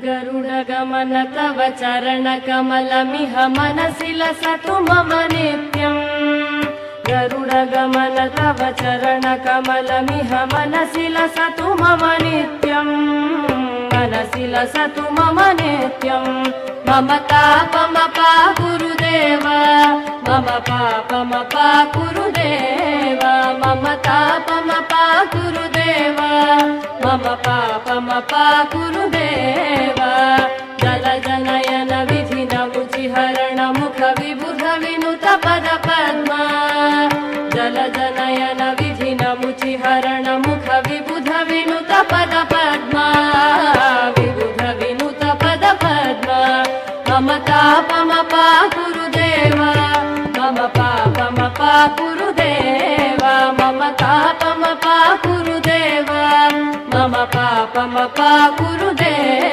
गरुडगमन तव चरणकमलमिह मनसि लसतु मम नित्यम् गरुडगमन तव चरणकमलमिह मनसि लसतु मम नित्यम् मनसि लसतु मम नित्यम् मम तापमपा गुरुदेव मम पापमपा गुरुदेव मम तापमपा गुरुदेव मम पापमपा गुरुदेव जलजनयन विधिन मुचिहरण मुख विबुध विनुत पद पद्मा जलजनयन विधिन मुचिहरण मुख विबुध विनुत पद पद्मा विबुध विनुत पद पद्मा मम तापमपा गुरुदेव मम पापमपा गुरुदेव मम तापमपा गुरुदेव मम पापमपा गुरुदेव।